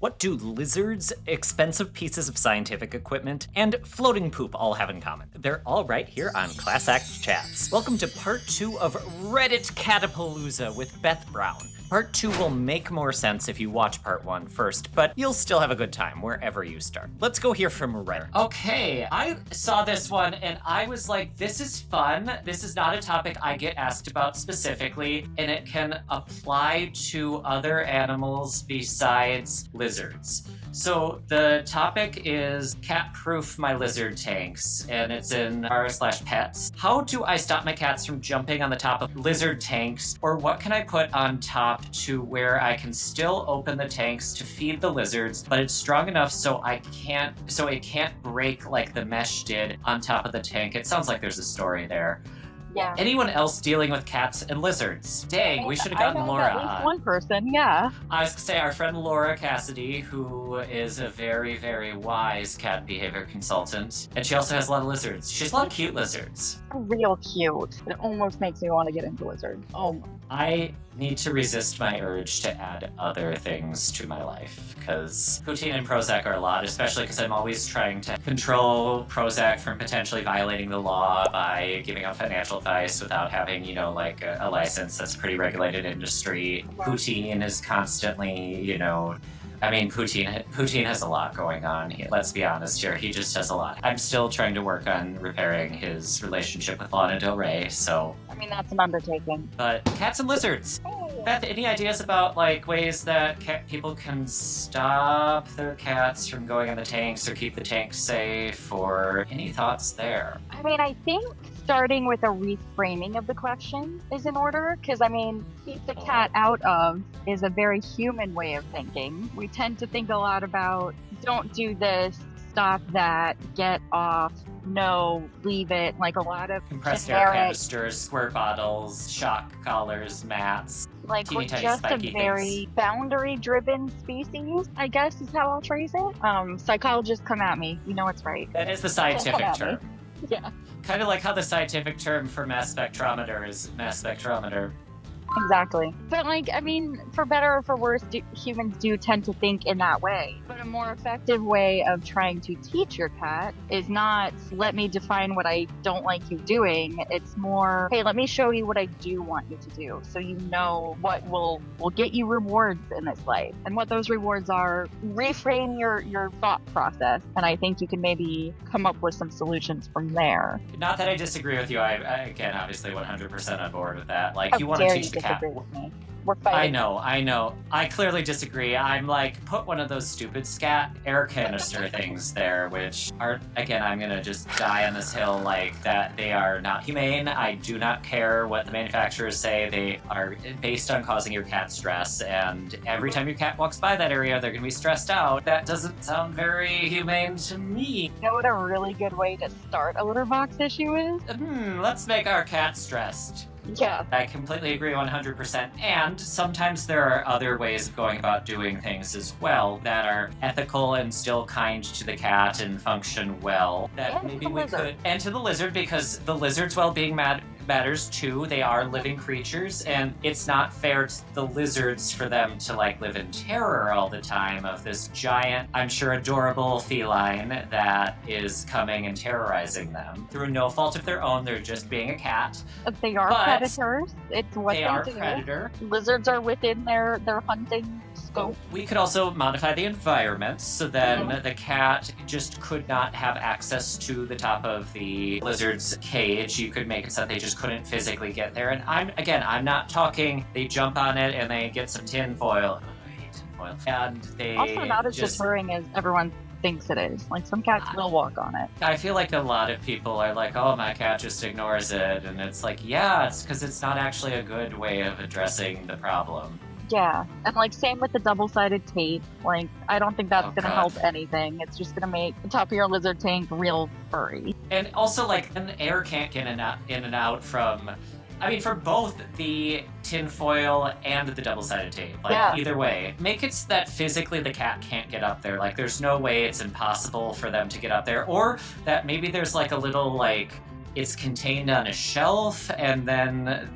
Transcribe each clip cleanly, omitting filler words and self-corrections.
What do lizards, expensive pieces of scientific equipment, and floating poop all have in common? They're all right here on Class Act Chats. Welcome to part 2 of Redditpalooza with Beth Brown. Part 2 will make more sense if you watch part 1 first, but you'll still have a good time wherever you start. Let's go hear from Reddit. Okay, I saw this one and I was like, this is fun. This is not a topic I get asked about specifically, and it can apply to other animals besides lizards. So the topic is cat-proof my lizard tanks, and it's in r/pets. How do I stop my cats from jumping on the top of lizard tanks, or what can I put on top to where I can still open the tanks to feed the lizards, but it's strong enough so it can't break like the mesh did on top of the tank? It sounds like there's a story there. Yeah. Anyone else dealing with cats and lizards? Dang, we should have gotten Laura at least on. one person, yeah. I was gonna say our friend Laura Cassidy, who is a very, very wise cat behavior consultant, and she also has a lot of lizards. She has a lot of cute lizards. Real cute. It almost makes me want to get into lizards. Oh. I need to resist my urge to add other things to my life, because Poutine and Prozac are a lot, especially because I'm always trying to control Prozac from potentially violating the law by giving out financial advice without having, a license. That's a pretty regulated industry. Poutine is constantly, Poutine has a lot going on. Let's be honest here. He just has a lot. I'm still trying to work on repairing his relationship with Lana Del Rey, so... I mean, that's an undertaking. But cats and lizards. Hey. Beth, any ideas about, ways that people can stop their cats from going on the tanks or keep the tanks safe, or any thoughts there? I mean, I think starting with a reframing of the question is in order, because, keep the cat out of is a very human way of thinking. We tend to think a lot about, don't do this, stop that, get off, no, leave it, like a lot of compressed air canisters, squirt bottles, shock collars, mats. We're just a very boundary-driven species, I guess is how I'll phrase it. Psychologists come at me. You know it's right. That is the scientific term. Yeah. Kind of like how the scientific term for mass spectrometer is mass spectrometer. Exactly. But for better or for worse, humans do tend to think in that way. But a more effective way of trying to teach your cat is not, let me define what I don't like you doing. It's more, hey, let me show you what I do want you to do, so you know what will get you rewards in this life. And what those rewards are, reframe your thought process. And I think you can maybe come up with some solutions from there. Not that I disagree with you. I again, obviously 100% on board with that. You want to to teach the cat. With me. We're fighting. I know. I clearly disagree. I'm put one of those stupid scat air canister things there, which are, again, I'm gonna just die on this hill that they are not humane. I do not care what the manufacturers say. They are based on causing your cat stress, and every time your cat walks by that area, they're gonna be stressed out. That doesn't sound very humane to me. You know what a really good way to start a litter box issue is? Let's make our cat stressed. Yeah. I completely agree 100%. And sometimes there are other ways of going about doing things as well that are ethical and still kind to the cat and function well. That and maybe we could. And to the lizard, because the lizard's well-being matters too. They are living creatures, and it's not fair to the lizards for them to live in terror all the time of this giant, I'm sure adorable feline that is coming and terrorizing them through no fault of their own. They're just being a cat. They are predators. It's what they are do. Predator. Lizards are within their hunting scope. We could also modify the environment so then the cat just could not have access to the top of the lizard's cage. You could make it so that they just couldn't physically get there. And I'm not talking they jump on it and they get some tin foil. I hate tin foil. And they also not as deterring as everyone thinks it is. Some cats will walk on it. I feel like a lot of people are oh, my cat just ignores it. And it's yeah, it's because it's not actually a good way of addressing the problem. Yeah, and same with the double-sided tape. I don't think that's gonna help anything. It's just gonna make the top of your lizard tank real furry. And also, an air can't get in and out from... for both the tinfoil and the double-sided tape. Either way. Make it so that physically the cat can't get up there. There's no way it's impossible for them to get up there. Or that maybe there's a little, it's contained on a shelf, and then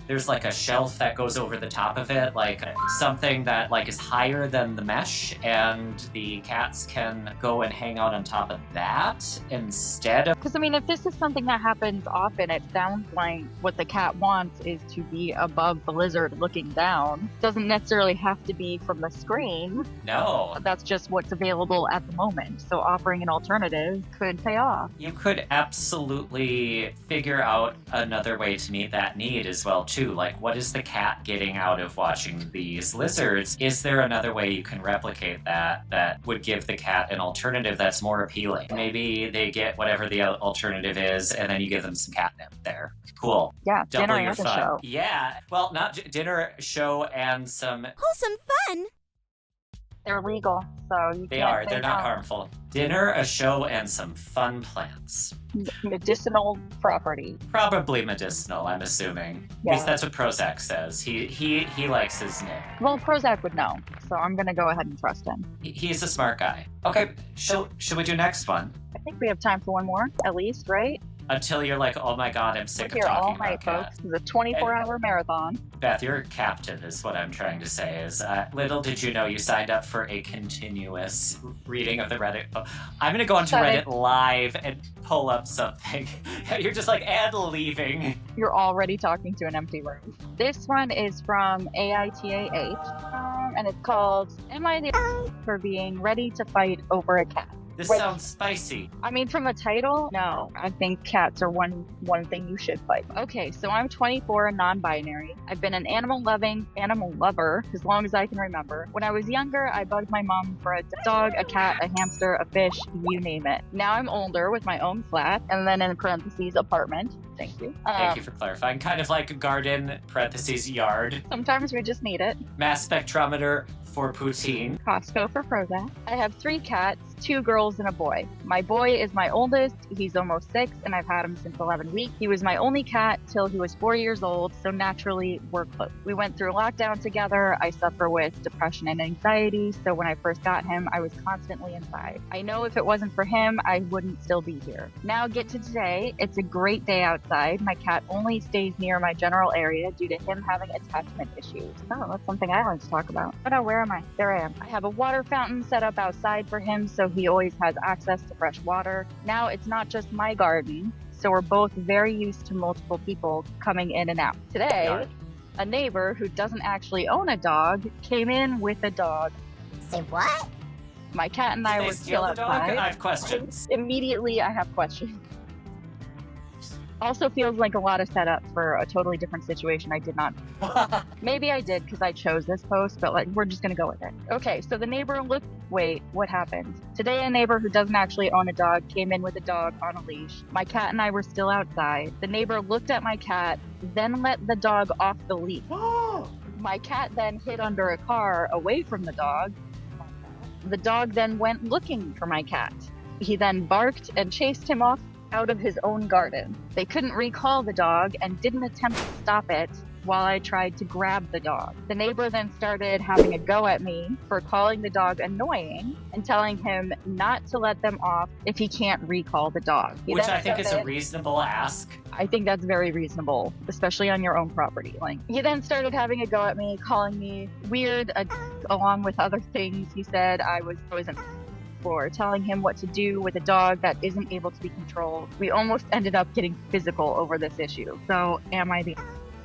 there's like a shelf that goes over the top of it, like something that like is higher than the mesh, and the cats can go and hang out on top of that instead of. Because, I mean, if this is something that happens often, it sounds like what the cat wants is to be above the lizard looking down. Doesn't necessarily have to be from the screen. No. That's just what's available at the moment. So offering an alternative could pay off. You could absolutely figure out another way to meet that need as well, too. Like, what is the cat getting out of watching these lizards? Is there another way you can replicate that would give the cat an alternative that's more appealing? Maybe they get whatever the alternative is, and then you give them some catnip there. Cool. Yeah, Double dinner your and a fun. show. Yeah. Well, not dinner, show, and some. Wholesome fun. They're legal, so you They can't are. say They're not no. harmful. Dinner, a show, and some fun plants. Medicinal property. Probably medicinal, I'm assuming. At least Yeah. that's what Prozac says. He likes his name. Well, Prozac would know, so I'm gonna go ahead and trust him. He's a smart guy. Okay, should we do next one? I think we have time for one more, at least, right? Until you're like, oh my god, I'm sick We're of here all talking night, about folks. cats. It's a 24-hour marathon. Beth, you're a captain, is what I'm trying to say. Is little did you know you signed up for a continuous reading of the Reddit. I'm gonna go onto Sorry. Reddit live and pull up something. You're just like, and leaving. You're already talking to an empty room. This one is from AITAH, and it's called "Am I the for being ready to fight over a cat?" This Wait. sounds spicy. I mean, from a title, no. I think cats are one thing you should fight. Okay, so I'm 24 and non-binary. I've been an animal lover as long as I can remember. When I was younger, I bugged my mom for a dog, a cat, a hamster, a fish, you name it. Now I'm older with my own flat, and then in parentheses, apartment. Thank you. Thank you for clarifying. Kind of like a garden, parentheses, yard. Sometimes we just need it. Mass spectrometer for Poutine. Costco for Prozac. I have 3 cats, 2 girls and a boy. My boy is my oldest. He's almost 6, and I've had him since 11 weeks. He was my only cat till he was 4 years old, so naturally we're close. We went through lockdown together. I suffer with depression and anxiety, so when I first got him, I was constantly inside. I know if it wasn't for him, I wouldn't still be here. Now get to today. It's a great day outside. My cat only stays near my general area due to him having attachment issues. Oh, that's something I like to talk about. But where am I? There I am. I have a water fountain set up outside for him, so he always has access to fresh water. Now it's not just my garden, so we're both very used to multiple people coming in and out. Today, Yard. a neighbor who doesn't actually own a dog came in with a dog. Say what? My cat and I Did they were steal still the dog? outside. I have questions. Immediately, I have questions. Also feels like a lot of setup for a totally different situation I did not. Maybe I did because I chose this post, but like we're just gonna go with it. Okay, so the neighbor looked. Wait, what happened? Today, a neighbor who doesn't actually own a dog came in with a dog on a leash. My cat and I were still outside. The neighbor looked at my cat, then let the dog off the leash. My cat then hid under a car away from the dog. The dog then went looking for my cat. He then barked and chased him off out of his own garden. They couldn't recall the dog and didn't attempt to stop it while I tried to grab the dog. The neighbor then started having a go at me for calling the dog annoying and telling him not to let them off if he can't recall the dog. He Which then I think is a started- reasonable ask. I think that's very reasonable, especially on your own property. Like, he then started having a go at me, calling me weird, along with other things. He said I was for telling him what to do with a dog that isn't able to be controlled. We almost ended up getting physical over this issue. So, am I the...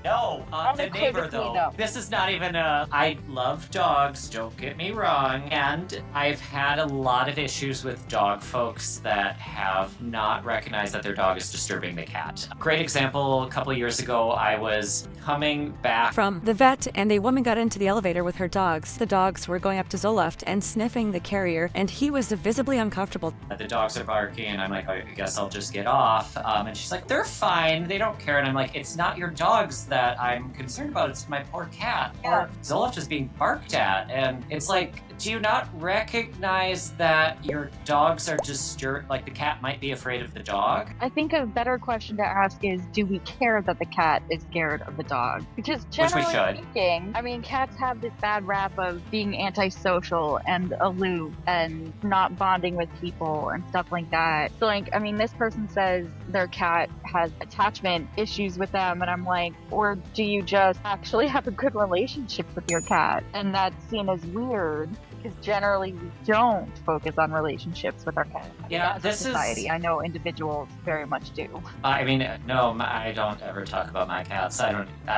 No, the neighbor Unequivocally, though. no. This is not even a. I love dogs, don't get me wrong. And I've had a lot of issues with dog folks that have not recognized that their dog is disturbing the cat. Great example, a couple of years ago, I was coming back. From the vet, and a woman got into the elevator with her dogs. The dogs were going up to Zoloft and sniffing the carrier, and he was visibly uncomfortable. The dogs are barking, and I'm like, I guess I'll just get off. And she's like, they're fine, they don't care. And I'm like, it's not your dogs that I'm concerned about, it's my poor cat. Or Zoloft is being barked at. And it's like, Do you not recognize that your dogs are just like the cat might be afraid of the dog? I think a better question to ask is, do we care that the cat is scared of the dog? Because generally should. speaking, I mean, cats have this bad rap of being antisocial and aloof and not bonding with people and stuff like that. So, like, I mean, this person says their cat has attachment issues with them, and I'm like, or do you just actually have a good relationship with your cat? And that's seen as weird. Because generally we don't focus on relationships with our cats. Yeah, As a this society. is. I know individuals very much do. I mean, no, I don't ever talk about my cats. I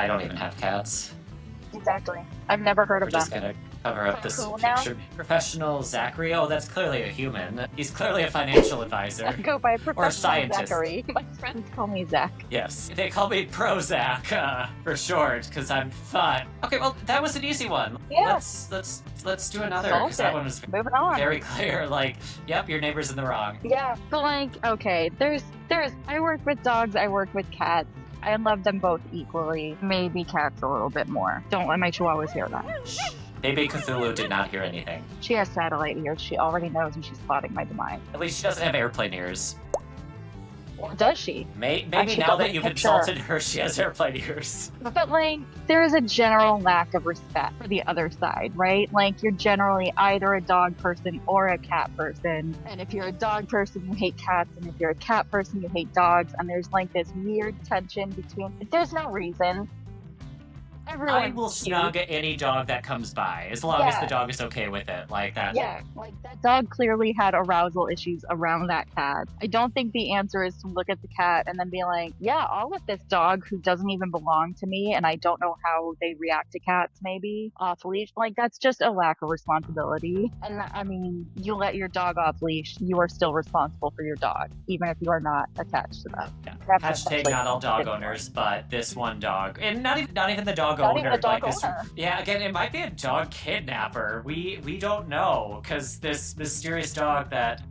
don't even have cats. Exactly. I've never heard We're of just them. gonna cover up this Cool now? picture. Professional Zachary. Oh, that's clearly a human. He's clearly a financial advisor. I go by professional scientist. Zachary. My friends call me Zach. Yes, they call me Prozac for short, because I'm fun. Okay, well, that was an easy one. Yeah. Let's do another, Solved because that it. one was Moving on. very clear. Like, yep, your neighbor's in the wrong. Yeah. But like, okay, there's I work with dogs, I work with cats. I love them both equally. Maybe cats a little bit more. Don't let my chihuahuas hear that. Baby Cthulhu did not hear anything. She has satellite ears. She already knows when she's plotting my demise. At least she doesn't have airplane ears. Or does she? Maybe Actually, now don't that make you've it insulted her, she has airplane ears. But like, there is a general lack of respect for the other side, right? Like, you're generally either a dog person or a cat person. And if you're a dog person, you hate cats. And if you're a cat person, you hate dogs. And there's like this weird tension between, there's no reason. Everyone I will snug any dog that comes by, as long as Yeah. the dog is okay with it. Like that. Yeah, like that dog clearly had arousal issues around that cat. I don't think the answer is to look at the cat and then be like, yeah, I'll let this dog who doesn't even belong to me and I don't know how they react to cats maybe off leash. Like, that's just a lack of responsibility. And I mean, you let your dog off leash, you are still responsible for your dog, even if you are not attached to them. Yeah. That's Hashtag essentially not all dog it. owners, but this one dog, and not even the dog Not owner. even the dog like this, owner. yeah. Again, it might be a dog kidnapper. We don't know, because this mysterious dog that.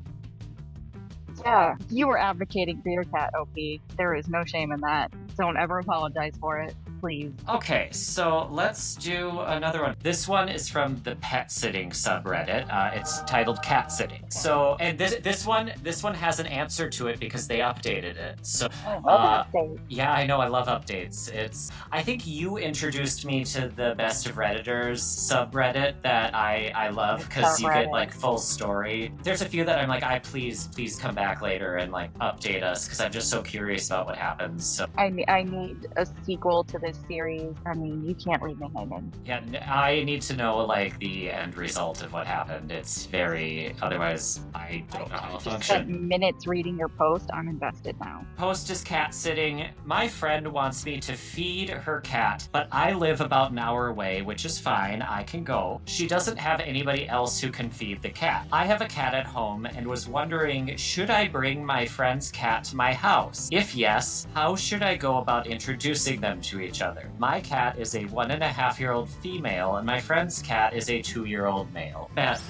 Yeah, you were advocating for your cat, OP. There is no shame in that. Don't ever apologize for it, please. Okay, so let's do another one. This one is from the pet sitting subreddit. It's titled Cat Sitting. So, and this one has an answer to it because they updated it. So, I love that thing. yeah, I know, I love updates. I think you introduced me to the Best of Redditors subreddit that I love because you get Subreddit. like full story. There's a few that I'm like, please come back later and like update us because I'm just so curious about what happens. So. I need a sequel to this series. I mean, you can't leave me hanging. Yeah, I need to know like the end result of what happened. It's very, otherwise I don't know how I'll Just spent function. minutes reading your post. I'm invested now. Post is cat sitting. My friend wants me to feed her cat, but I live about an hour away, which is fine. I can go. She doesn't have anybody else who can feed the cat. I have a cat at home and was wondering, should I bring my friend's cat to my house? If yes, how should I go about introducing them to each other? My cat is a 1.5-year-old female and my friend's cat is a 2-year-old male. Beth.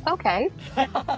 Okay.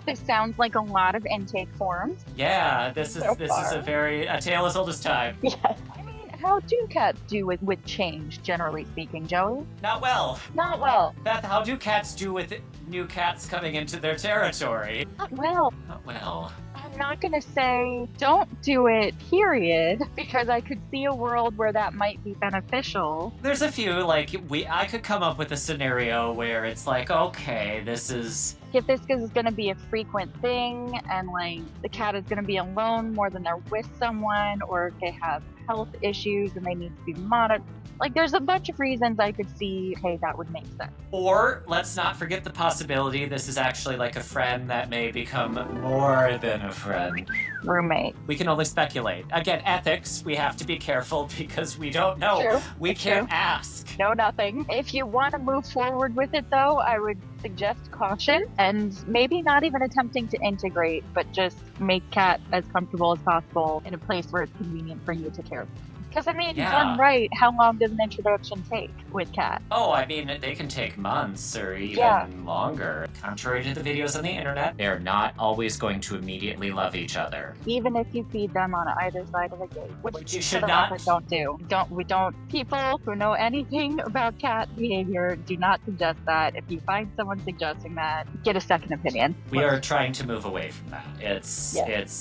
This sounds like a lot of intake forms. Yeah, this is So a far. a tale as old as time. Yes. I mean, how do cats do with change, generally speaking, Joey? Not well. Not well. Beth, how do cats do with new cats coming into their territory? Not well. Not well. I'm not going to say don't do it, period, because I could see a world where that might be beneficial. There's a few, like, I could come up with a scenario where it's like, okay, this is... If this is going to be a frequent thing and like the cat is going to be alone more than they're with someone, or if they have health issues and they need to be monitored, like there's a bunch of reasons I could see, okay, that would make sense. Or, let's not forget the possibility this is actually like a friend that may become more than a friend. Roommate. We can only speculate. Again, ethics, we have to be careful because we don't know. True. We can't ask. No, nothing. If you want to move forward with it, though, I would suggest caution and maybe not even attempting to integrate, but just make cat as comfortable as possible in a place where it's convenient for you to care. Because, I mean, Yeah. done right, how long does an introduction take with cat? Oh, I mean, they can take months or even Yeah. longer. Contrary to the videos on the internet, They're not always going to immediately love each other. Even if you feed them on either side of the gate, Which you for should the not. record, don't do. We don't. People who know anything about cat behavior do not suggest that. If you find someone suggesting that, get a second opinion. We are trying to move away from that.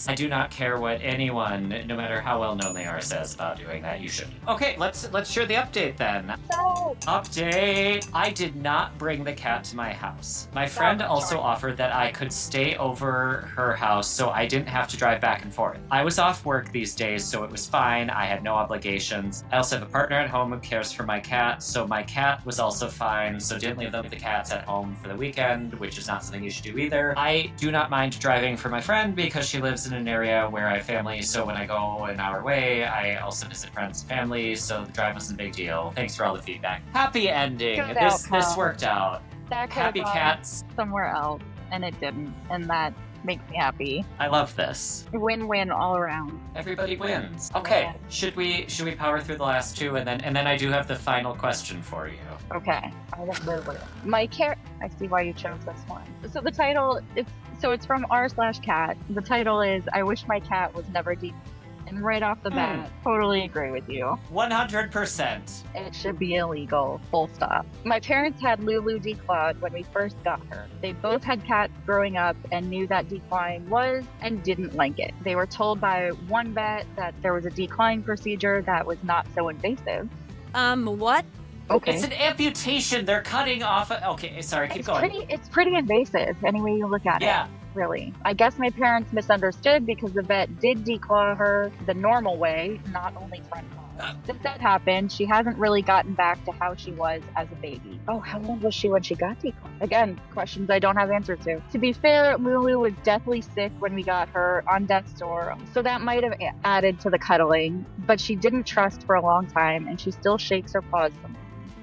I do not care what anyone, no matter how well known they are, says about doing that. You should. Okay, let's share the update then. So, Update! I did not bring the cat to my house. My friend also offered that I could stay over her house so I didn't have to drive back and forth. I was off work these days, so it was fine. I had no obligations. I also have a partner at home who cares for my cat, so my cat was also fine, so didn't leave the cats at home for the weekend, which is not something you should do either. I do not mind driving for my friend because she lives in an area where I have family, so when I go an hour away, I also visit friends and family, so the drive wasn't a big deal. Thanks for all the feedback. Happy ending. Good This outcome. worked out. that could have Happy gone cats. somewhere else, and it didn't, and that makes me happy. I love this. Win-win all around. Everybody wins. Okay, Yeah. should we power through the last two and then I do have the final question for you. Okay. I see why you chose this one. So the title, it's from r/cat. The title is "I wish my cat was never deep." And right off the bat, totally agree with you. 100%. It should be illegal, full stop. My parents had Lulu declawed when we first got her. They both had cats growing up and knew that declawing was and didn't like it. They were told by one vet that there was a declawing procedure that was not so invasive. What? Okay. It's an amputation. They're cutting off. Okay, sorry. Keep going. It's pretty invasive any way you look at it. Yeah. Really. I guess my parents misunderstood because the vet did declaw her the normal way, not only front paws. Since that happened, she hasn't really gotten back to how she was as a baby. Oh, how old was she when she got declawed? Again, questions I don't have answers to. To be fair, Lulu was deathly sick when we got her on death's door, so that might have added to the cuddling, but she didn't trust for a long time, and she still shakes her paws sometimes.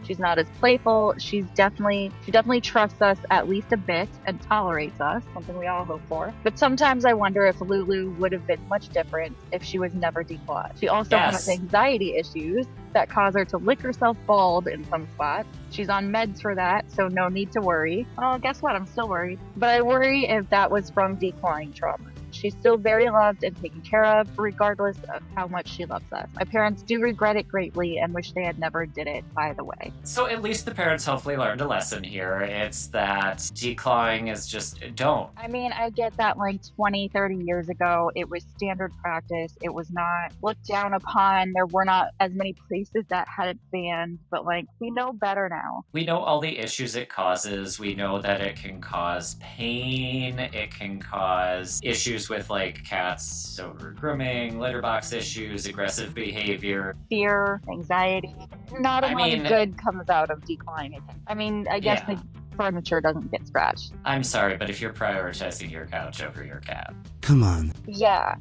She's not as playful. She definitely trusts us at least a bit and tolerates us, something we all hope for. But sometimes I wonder if Lulu would have been much different if she was never declawed. She also has anxiety issues that cause her to lick herself bald in some spots. She's on meds for that, so no need to worry. Well, guess what? I'm still worried. But I worry if that was from declawing trauma. She's still very loved and taken care of, regardless of how much she loves us. My parents do regret it greatly and wish they had never did it, by the way. So at least the parents hopefully learned a lesson here. It's that declawing is just don't. I mean, I get that like 20, 30 years ago, it was standard practice. It was not looked down upon. There were not as many places that had it banned, but like, we know better now. We know all the issues it causes. We know that it can cause pain. It can cause issues with like cats over grooming, litter box issues, aggressive behavior, fear, anxiety. Not a lot of good comes out of declining. I mean, I guess the furniture doesn't get scratched. I'm sorry, but if you're prioritizing your couch over your cat. Come on. Yeah.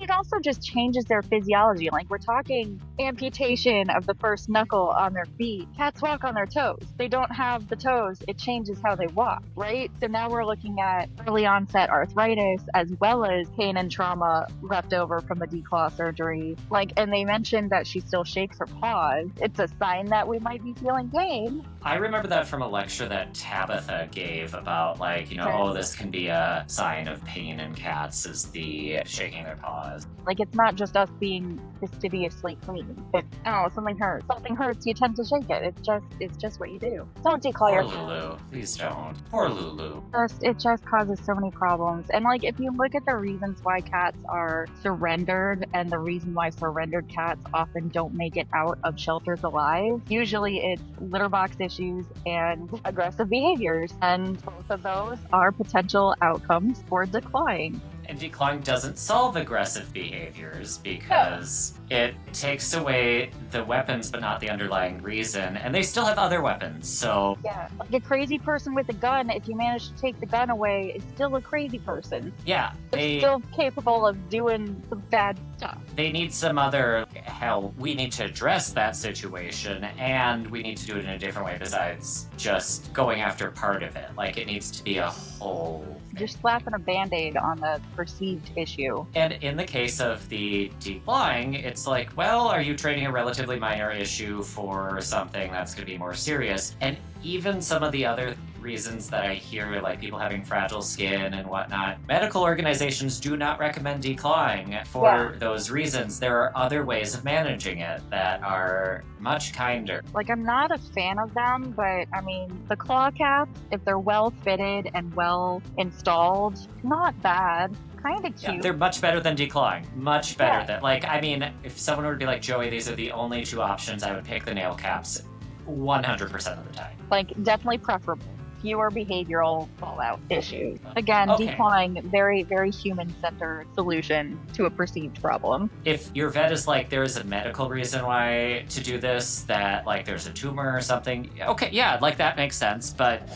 It also just changes their physiology. Like, we're talking amputation of the first knuckle on their feet. Cats walk on their toes. They don't have the toes. It changes how they walk, right? So now we're looking at early onset arthritis as well as pain and trauma left over from the declaw surgery. Like, and they mentioned that she still shakes her paws. It's a sign that we might be feeling pain. I remember that from a lecture that Tabitha gave about like, oh, this can be a sign of pain in cats is the shaking their paws. Like, it's not just us being fastidiously clean. It's, something hurts. Something hurts, you tend to shake it. It's just what you do. Don't declaw your cat. Lulu. Please don't. Poor Lulu. It just causes so many problems. And like, if you look at the reasons why cats are surrendered and the reason why surrendered cats often don't make it out of shelters alive, usually it's litter box issues and aggressive behaviors. And both of those are potential outcomes for declawing. And declawing doesn't solve aggressive behaviors because it takes away the weapons but not the underlying reason, and they still have other weapons, so... Yeah, like a crazy person with a gun, if you manage to take the gun away, is still a crazy person. Yeah, They're still capable of doing some bad stuff. They need some other... Hell, we need to address that situation, and we need to do it in a different way besides just going after part of it. Like, it needs to be a whole... You're slapping a band-aid on the perceived issue. And in the case of the declawing, it's it's like, well, are you trading a relatively minor issue for something that's going to be more serious? And even some of the other reasons that I hear, like people having fragile skin and whatnot, medical organizations do not recommend declawing for those reasons. There are other ways of managing it that are much kinder. Like, I'm not a fan of them, but I mean, the claw caps, if they're well fitted and well installed, not bad. Kind of cute. Yeah, they're much better than declawing. Much better than, like, I mean, if someone were to be like, Joey, these are the only two options, I would pick the nail caps 100% of the time. Like, definitely preferable. Fewer behavioral fallout issues. Again, Okay. declawing, very, very human-centered solution to a perceived problem. If your vet is like, there is a medical reason why to do this, that like there's a tumor or something, okay, yeah, like that makes sense, but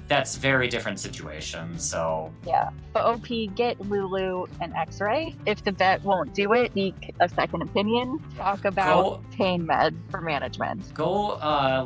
that's very different situation, so. Yeah. But OP, get Lulu an x-ray. If the vet won't do it, seek a second opinion. Talk about pain med for management. Go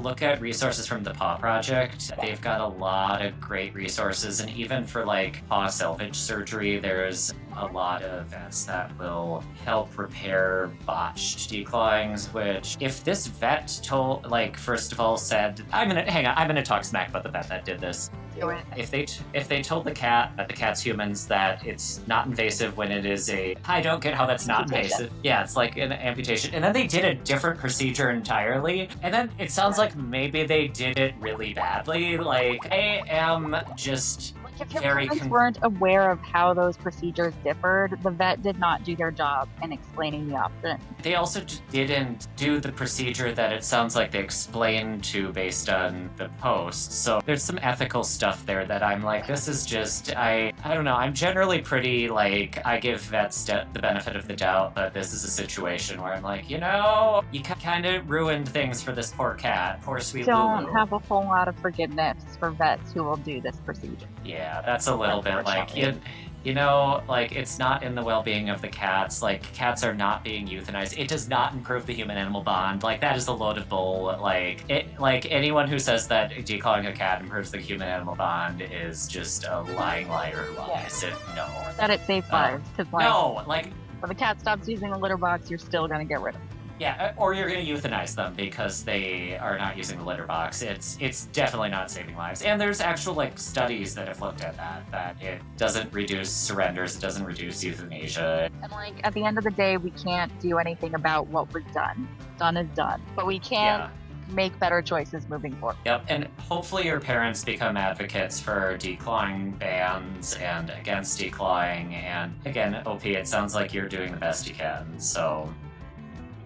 look at resources from the Paw Project. They've got a lot of great resources, and even for like paw salvage surgery, there's a lot of vets that will help repair botched declawings, which if this vet told, like, first of all said, I'm gonna talk smack about the vet that did this. Do it. If they told the cat that the cat's humans that it's not invasive when it is I don't get how that's not invasive. Yeah, it's like an amputation. And then they did a different procedure entirely. And then it sounds like maybe they did it really badly. Like, I am just If your very parents weren't aware of how those procedures differed, the vet did not do their job in explaining the option. They also didn't do the procedure that it sounds like they explained to based on the post. So there's some ethical stuff there that I'm like, this is just, I don't know. I'm generally pretty like, I give vets the benefit of the doubt, but this is a situation where I'm like, you know, you kind of ruined things for this poor cat, poor sweet Don't Lulu. have a whole lot of forgiveness for vets who will do this procedure. Yeah, that's a little bit like, you know, like, it's not in the well-being of the cats. Like, cats are not being euthanized. It does not improve the human-animal bond. Like, that is a load of bull. Like, anyone who says that declawing a cat improves the human-animal bond is just a lying liar who lies. No. That it saves lives, because No, like, when the cat stops using the litter box, you're still gonna get rid of it. yeah, or you're going to euthanize them because they are not using the litter box. It's definitely not saving lives. And there's actual, like, studies that have looked at that it doesn't reduce surrenders, it doesn't reduce euthanasia. And like, at the end of the day, we can't do anything about what was done. Done is done. But we can make better choices moving forward. Yep, and hopefully your parents become advocates for declawing bans and against declawing. And again, OP, it sounds like you're doing the best you can, so.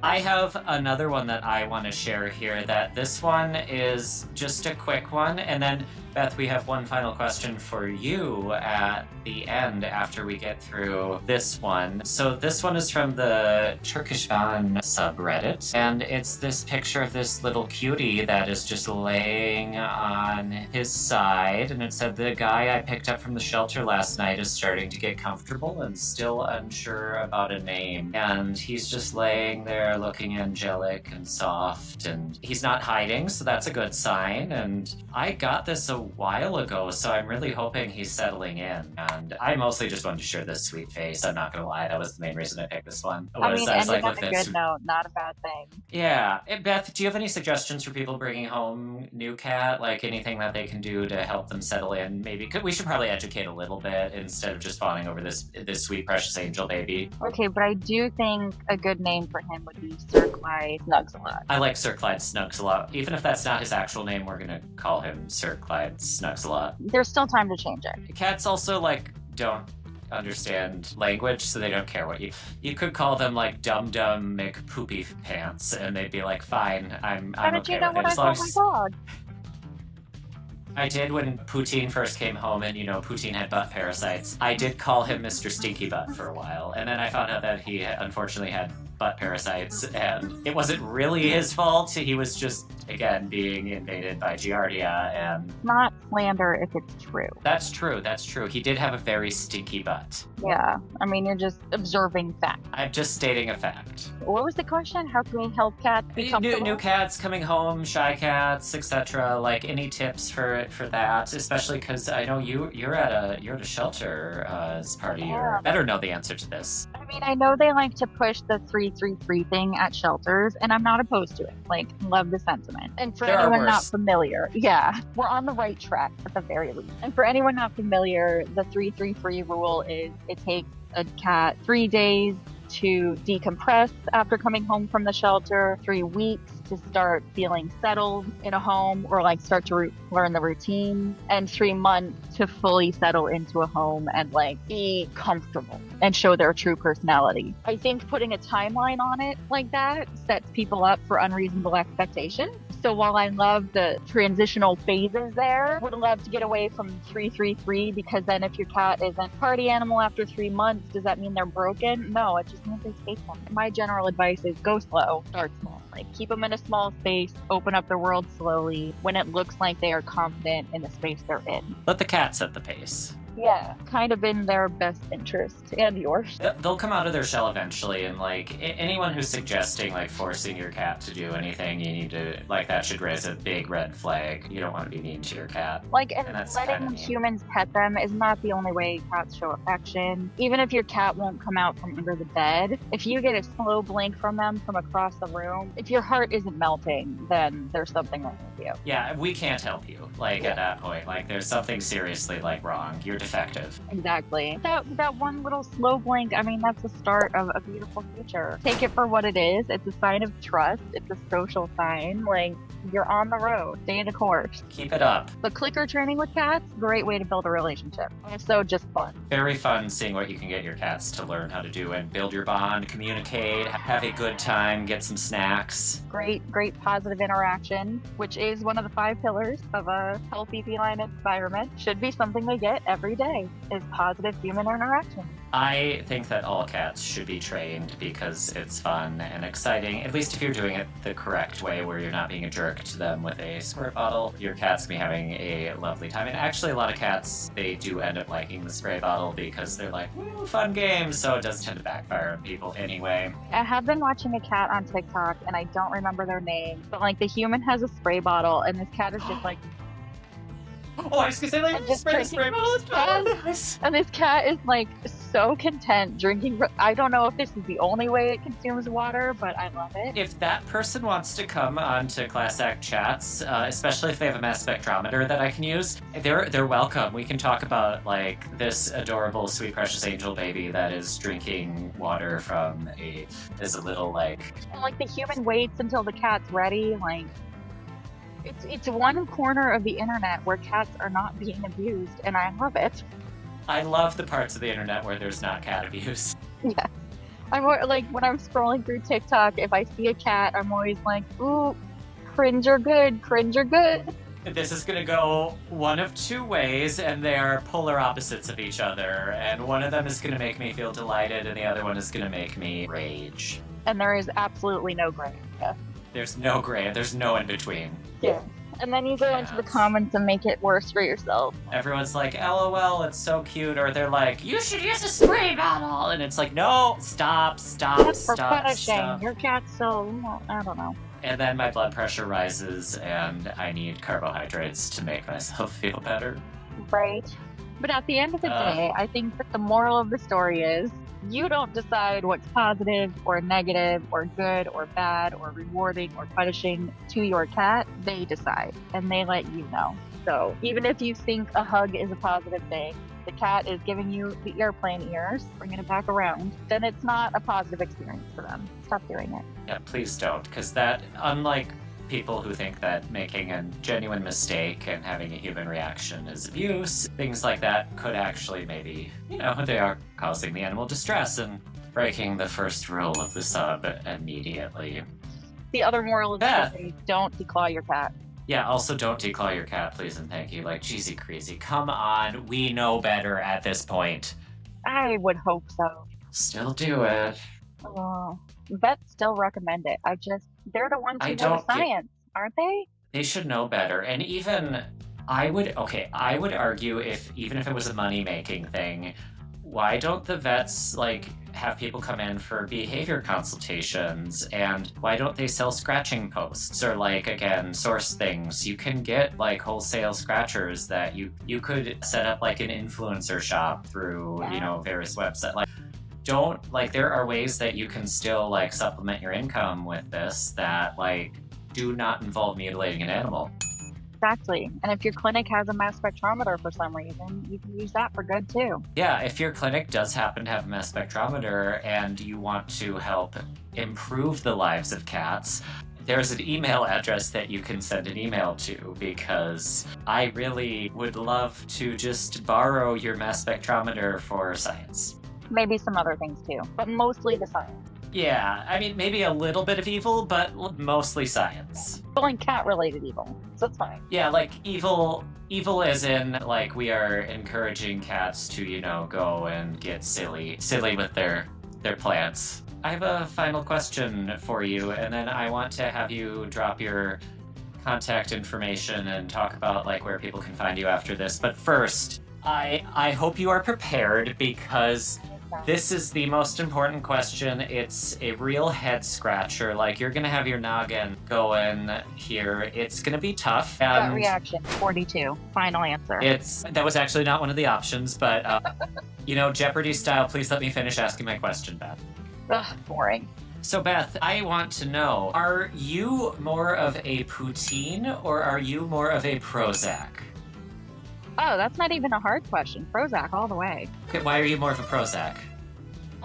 I have another one that I want to share here, that this one is just a quick one, and then Beth, we have one final question for you at the end after we get through this one. So this one is from the Turkish Van subreddit, and it's this picture of this little cutie that is just laying on his side, and it said, the guy I picked up from the shelter last night is starting to get comfortable and still unsure about a name. And he's just laying there looking angelic and soft, and he's not hiding, so that's a good sign. And I got this a while ago, so I'm really hoping he's settling in. And I mostly just wanted to share this sweet face. I'm not gonna lie, that was the main reason I picked this one. I mean, ending on a good note, not a bad thing. Yeah. Beth, do you have any suggestions for people bringing home new cat? Like anything that they can do to help them settle in? Maybe we should probably educate a little bit instead of just fawning over this sweet precious angel baby. Okay, but I do think a good name for him would be Sir Clyde Snugs-a-lot. I like Sir Clyde Snugs-a-lot. Even if that's not his actual name, we're gonna call him Sir Clyde Snugs-a-lot. There's still time to change it. Cats also, like, don't understand language, so they don't care what you could call them, like, Dum-Dum McPoopy Pants, and they'd be like, fine, I'm How did okay you know with what it. I As long call as my dog? I did when Poutine first came home, and, you know, Poutine had butt parasites. I did call him Mr. Stinky Butt for a while, and then I found out that he unfortunately had butt parasites, and it wasn't really his fault. He was just, again, being invaded by Giardia, and... Not slander if it's true. That's true. He did have a very stinky butt. Yeah, I mean, you're just observing fact. I'm just stating a fact. What was the question? How can we help cats be comfortable? New cats coming home, shy cats, etc. Like, any tips for that? Especially because I know you're at a shelter as part of your. Better know the answer to this. I mean, I know they like to push the 333 thing at shelters, and I'm not opposed to it. Like, love the sentiment. And for There are anyone not worse. familiar, yeah, we're on the right track at the very least. And for anyone not familiar, the 333 rule is it takes a cat 3 days to decompress after coming home from the shelter, 3 weeks to start feeling settled in a home or like start to learn the routine, and 3 months to fully settle into a home and like be comfortable and show their true personality. I think putting a timeline on it like that sets people up for unreasonable expectations. So while I love the transitional phases there, would love to get away from 333, because then if your cat isn't party animal after 3 months, does that mean they're broken? No, it just means they take them. My general advice is go slow, start small. Like keep them in a small space, open up their world slowly when it looks like they are confident in the space they're in. Let the cat set the pace. Yeah, kind of in their best interest and yours. They'll come out of their shell eventually, and like anyone who's suggesting like forcing your cat to do anything, you need to like that should raise a big red flag. You don't want to be mean to your cat. Like, and that's letting kinda mean. humans pet them is not the only way cats show affection. Even if your cat won't come out from under the bed, if you get a slow blink from them from across the room, if your heart isn't melting, then there's something wrong with you. Yeah, we can't help you. Like at that point, like there's something seriously like wrong. You're defective. Exactly. That one little slow blink, I mean, that's the start of a beautiful future. Take it for what it is. It's a sign of trust. It's a social sign. Like, you're on the road. Stay the course. Keep it up. But clicker training with cats, great way to build a relationship. Also, just fun. Very fun seeing what you can get your cats to learn how to do and build your bond, communicate, have a good time, get some snacks. Great positive interaction, which is one of the 5 pillars of a healthy feline environment. Should be something they get every day, is positive human interaction. I think that all cats should be trained because it's fun and exciting, at least if you're doing it the correct way where you're not being a jerk to them with a squirt bottle. Your cat's gonna be having a lovely time. And actually a lot of cats, they do end up liking the spray bottle because they're like, ooh, fun game, so it does tend to backfire on people anyway. I have been watching a cat on TikTok, and I don't remember their name, but like the human has a spray bottle, and this cat is just like, Oh, I was gonna say like, just spray bottle is fabulous. and this cat is like so content drinking. I don't know if this is the only way it consumes water, but I love it. If that person wants to come on to Class Act Chats, especially if they have a mass spectrometer that I can use, they're welcome. We can talk about like this adorable, sweet, precious angel baby that is drinking water from a little like. And like the human waits until the cat's ready. Like it's one corner of the internet where cats are not being abused, and I love it. I love the parts of the internet where there's not cat abuse. Yeah. I'm like, when I'm scrolling through TikTok, if I see a cat, I'm always like, ooh, cringe or good, cringe or good. This is gonna go one of 2 ways, and they are polar opposites of each other. And one of them is gonna make me feel delighted, and the other one is gonna make me rage. And there is absolutely no gray area. There's no gray, there's no in between. Yeah. And then you go into the comments and make it worse for yourself. Everyone's like, LOL, it's so cute. Or they're like, you should use a spray bottle. And it's like, no, stop. That's for punishing. Your cat's so, I don't know. And then my blood pressure rises and I need carbohydrates to make myself feel better. Right. But at the end of the day, I think that the moral of the story is you don't decide what's positive or negative or good or bad or rewarding or punishing to your cat. They decide and they let you know. So even if you think a hug is a positive thing, the cat is giving you the airplane ears, bringing it back around, then it's not a positive experience for them. Stop doing it. Yeah, please don't. Because that, unlike people who think that making a genuine mistake and having a human reaction is abuse, things like that could actually maybe, they are causing the animal distress and breaking the first rule of the sub immediately. The other moral of the Beth. story, don't declaw your cat. Yeah, also don't declaw your cat, please and thank you. Like, cheesy crazy. Come on, we know better at this point. I would hope so. Still do it. Vets still recommend it. They're the ones who know the science, aren't they? They should know better. And even, I would argue even if it was a money-making thing, why don't the vets, have people come in for behavior consultations, and why don't they sell scratching posts or again source things? You can get wholesale scratchers that you could set up an influencer shop through various websites. don't, like, there are ways that you can still, like, supplement your income with this that, like, do not involve mutilating an animal. Exactly. And if your clinic has a mass spectrometer for some reason, you can use that for good too. Yeah, if your clinic does happen to have a mass spectrometer and you want to help improve the lives of cats, there's an email address that you can send an email to, because I really would love to just borrow your mass spectrometer for science. Maybe some other things too, but mostly the science. Yeah, I mean, maybe a little bit of evil, but mostly science. Well, and cat-related evil, so it's fine. Yeah, like evil as in, like, we are encouraging cats to, you know, go and get silly with their plants. I have a final question for you, and then I want to have you drop your contact information and talk about, like, where people can find you after this. But first, I hope you are prepared, because this is the most important question. It's a real head scratcher. Like, you're gonna have your noggin going here. It's gonna be tough. Gut reaction, 42. Final answer. That was actually not one of the options, but you know, Jeopardy style, please let me finish asking my question, Beth. Ugh, boring. So Beth, I want to know, are you more of a Poutine or are you more of a Prozac? Oh, that's not even a hard question. Prozac all the way. Okay, why are you more of a Prozac?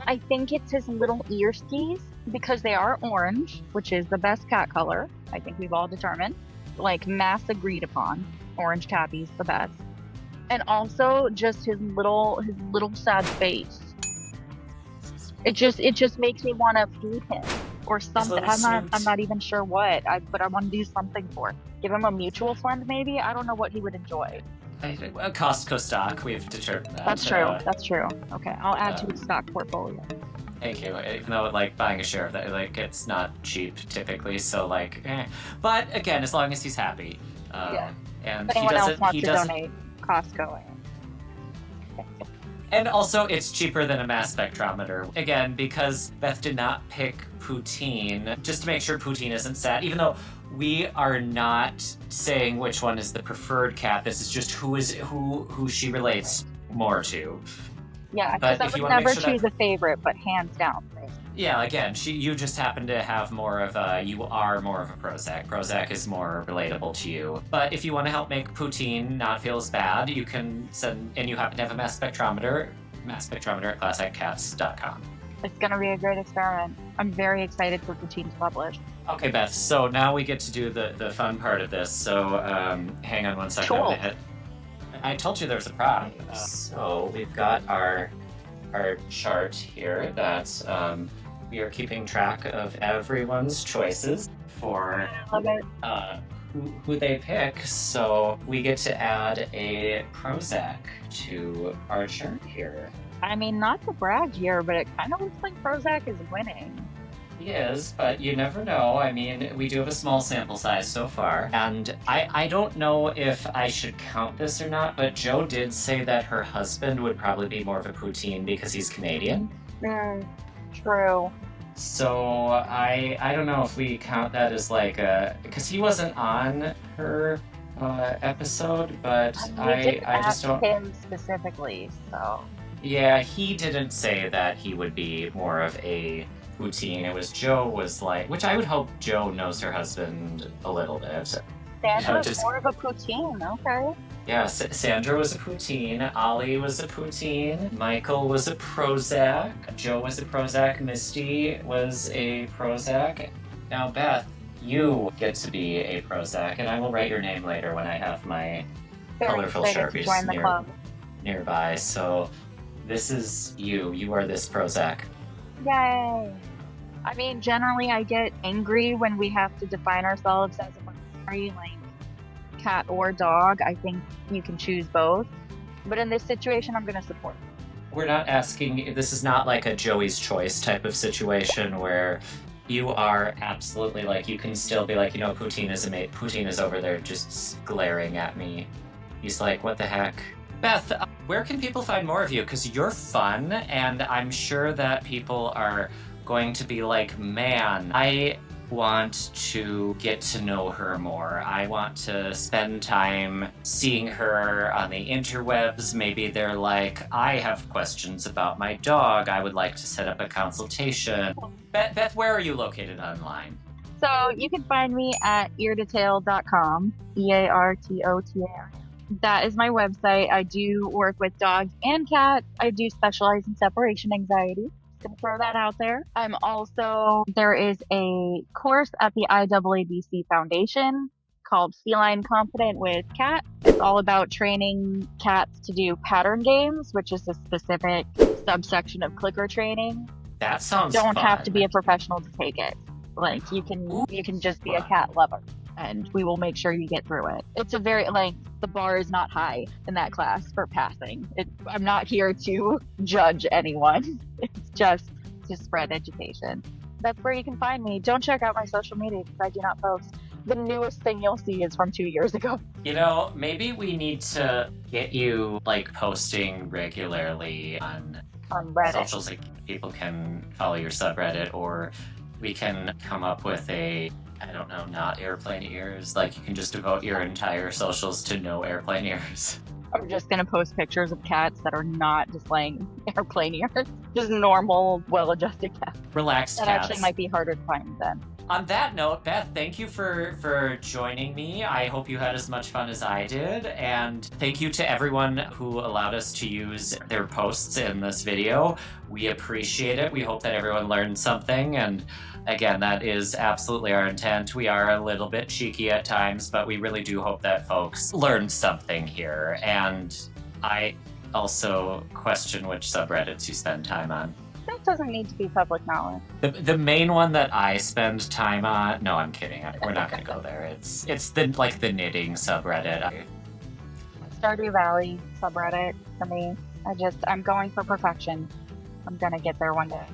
I think it's his little ear skis, because they are orange, which is the best cat color. I think we've all determined. Like, mass agreed upon. Orange tabby's the best. And also just his little sad face. It just makes me want to feed him or something. I'm not even sure what, but I want to do something for him. Give him a mutual friend, maybe. I don't know what he would enjoy. A Costco stock, we've determined that. That's true. Okay, I'll add to his stock portfolio. Thank you. Even though, like, buying a share of that, like, it's not cheap typically, so, like, But again, as long as he's happy. Yeah. And if anyone else wants to donate, Costco. And also, it's cheaper than a mass spectrometer. Again, because Beth did not pick Poutine, just to make sure Poutine isn't sad, even though we are not saying which one is the preferred cat. This is just who she relates more to. Yeah, because I would never choose a favorite, but hands down. Yeah, again, you just happen to have more of you are more of a Prozac. Prozac is more relatable to you. But if you want to help make Poutine not feel as bad, you can send, and you happen to have a mass spectrometer at classiccats.com. It's going to be a great experiment. I'm very excited for Poutine to publish. Okay, Beth, so now we get to do the fun part of this. So hang on one second. Cool. I told you there was a prop. So we've got our chart here that we are keeping track of everyone's choices for who they pick. So we get to add a Prozac to our chart here. I mean, not to brag here, but it kind of looks like Prozac is winning. He is, but you never know. I mean, we do have a small sample size so far. And I don't know if I should count this or not, but Jo did say that her husband would probably be more of a Poutine because he's Canadian. True. So I don't know if we count that as like a... Because he wasn't on her episode, but I just don't... him specifically, so... Yeah, he didn't say that he would be more of a Poutine. It was Jo was like, which I would hope Jo knows her husband a little bit. Sandra was more of a Poutine, okay. Yeah, Sandra was a Poutine, Ollie was a Poutine, Michael was a Prozac, Jo was a Prozac, Misty was a Prozac. Now, Beth, you get to be a Prozac, and I will write your name later when I have my colorful Sharpies nearby. So this is you. You are this Prozac. Yay! I mean, generally I get angry when we have to define ourselves as a binary, like cat or dog. I think you can choose both. But in this situation, I'm going to support. We're not asking, this is not like a Joey's Choice type of situation where you are absolutely like, you can still be like, you know, Poutine is over there just glaring at me. He's like, what the heck? Beth, where can people find more of you? Because you're fun, and I'm sure that people are going to be like, man, I want to get to know her more. I want to spend time seeing her on the interwebs. Maybe they're like, I have questions about my dog. I would like to set up a consultation. Beth, where are you located online? So you can find me at eartotail.com, EARTOTAL. That is my website. I do work with dogs and cats. I do specialize in separation anxiety. Gonna throw that out there. There is a course at the IAABC Foundation called Feline Confident with Cat. It's all about training cats to do pattern games, which is a specific subsection of clicker training. That sounds Don't fun. have to be a professional to take it. Like you can just be a cat lover, and we will make sure you get through it. It's a very the bar is not high in that class for passing. I'm not here to judge anyone. It's just to spread education. That's where you can find me. Don't check out my social media because I do not post. The newest thing you'll see is from 2 years ago. You know, maybe we need to get you posting regularly on Reddit. socials. Like people can follow your subreddit, or we can come up with not airplane ears. Like you can just devote your entire socials to no airplane ears. I'm just gonna post pictures of cats that are not displaying airplane ears. Just normal, well-adjusted cats. Relaxed That cats. actually might be harder to find then. On that note, Beth, thank you for joining me. I hope you had as much fun as I did. And thank you to everyone who allowed us to use their posts in this video. We appreciate it. We hope that everyone learned something. And again, that is absolutely our intent. We are a little bit cheeky at times, but we really do hope that folks learned something here. And I also question which subreddits you spend time on. That doesn't need to be public knowledge. The main one that I spend time on. No, I'm kidding. We're not going to go there. It's the knitting subreddit. Stardew Valley subreddit for me. I'm going for perfection. I'm gonna get there one day.